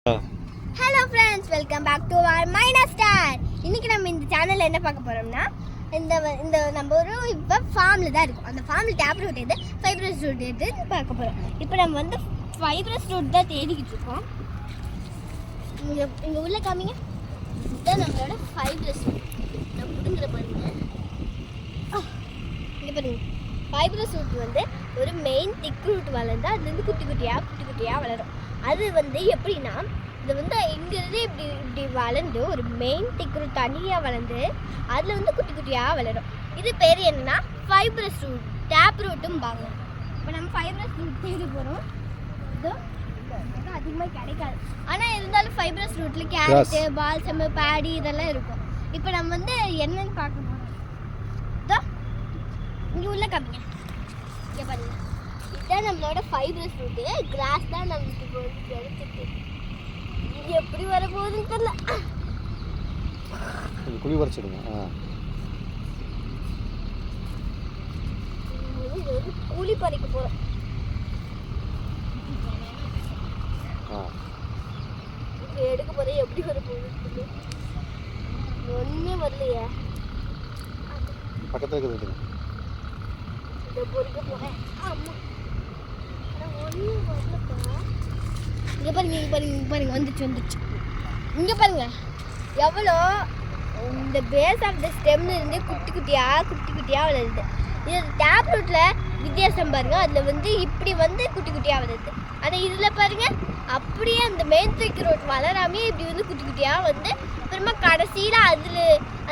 Hello friends, welcome back to our minus star. இன்னைக்கு நம்ம இந்த சேனல்ல என்ன பார்க்க போறோம்னா, இந்த நம்ம ஒரு இப்போ ஃபார்மில் தான் இருக்கும். அந்த ஃபார்மில் டேப் ரூட் எது, ஃபைப்ரஸ் ரூட் எதுன்னு பார்க்க போகிறோம். இப்போ நம்ம வந்து ஃபைப்ரஸ் ரூட் தான் தேடிக்கிட்டு இருக்கோம். இங்கே உள்ள காமிங்க, இதுதான் நம்மளோட ஃபைப்ரஸ் ரூட். நம்ம பிடுங்குற பாருங்க, இங்கே பாருங்க. ஃபைப்ரஸ் ரூட் வந்து ஒரு மெயின் திக் ரூட் வளர்ந்து அதுலேருந்து குட்டி குட்டியாக வளரும். அது வந்து எப்படின்னா, இது வந்து இங்கிருந்து இப்படி வளர்ந்து ஒரு மெயின் திக் ரூட் தனியாக வளர்ந்து அதில் வந்து குட்டி குட்டியாக வளரும். இது பேர் என்னன்னா ஃபைப்ரஸ் ரூட், டேப் ரூட்டும் பாங்க. இப்போ நம்ம ஃபைப்ரஸ் ரூட் தேடி போகிறோம். இதோ அதிகமாக கிடைக்காது, ஆனால் இருந்தாலும் ஃபைப்ரஸ் ரூட்டில் கேரட்டு, பால்சம், பேடி இதெல்லாம் இருக்கும். இப்போ நம்ம வந்து என்னன்னு பார்க்க போகிறோம். இதோ இங்கே உள்ள கம்மிங்க, இங்கே பாருங்க. இதுதான் நம்மளோட ஃபைப்ரஸ் ரூட்டு. கிராஸ் தான் நம்மளுக்கு இப்போ கிடைச்சிட்டு. இது எப்படி வரப்போகுதுன்னு தெரியல. குழி பறிச்சிடுங்க. கூலி பறிக்க போகிறோம். எடுக்க போகிறேன், எப்படி வரப்போகுது ஒன்றுமே வரலையே. பக்கத்தில் இருக்குது, இதை பொறிக்க போகிறேன். ஆமாம், ஒன்றும் வரலப்பா. இங்கே பாருங்க, வந்துச்சு. இங்கே பாருங்க எவ்வளோ இந்த பேஸ் ஆஃப் த ஸ்டெம்ல இருந்து குட்டி குட்டியாக வளருது. இது டேப் ரூட்டில் வித்தியாசம் பாருங்க, அதில் வந்து இப்படி வந்து குட்டி குட்டியாக வளருது. ஆனால் இதில் பாருங்க அப்படியே அந்த மெயின் திக் ரூட் வளராமே இப்படி வந்து குட்டி குட்டியாக வந்து அப்புறமா கடைசியில்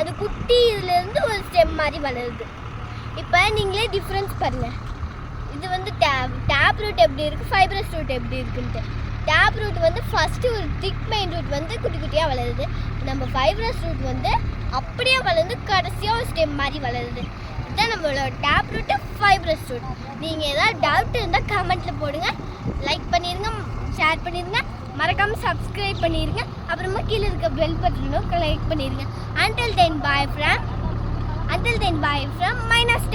அது குட்டி இதுலேருந்து ஒரு ஸ்டெம் மாதிரி வளருது. இப்போ நீங்களே டிஃப்ரென்ஸ் பாருங்கள். இது வந்து டேப் ரூட் எப்படி இருக்குது, ஃபைப்ரஸ் ரூட் எப்படி இருக்குன்ட்டு. டேப் ரூட் வந்து ஃபஸ்ட்டு ஒரு திக் மெயின் ரூட் வந்து குட்டி குட்டியாக வளருது. நம்ம ஃபைப்ரஸ் ரூட் வந்து அப்படியே வளர்ந்து கடைசியாக ஒரு ஸ்டெம் மாதிரி வளருது. இதுதான் நம்மளோட டேப் ரூட்டு, ஃபைப்ரஸ் ரூட். நீங்கள் ஏதாவது டவுட் இருந்தால் கமெண்ட்டில் போடுங்க. லைக் பண்ணிடுங்க, ஷேர் பண்ணிடுங்க, மறக்காமல் சப்ஸ்கிரைப் பண்ணிடுங்க. அப்புறமா கீழே இருக்க பெல் பட்டனும் லைக் பண்ணிடுங்க. Until then, bye from minus.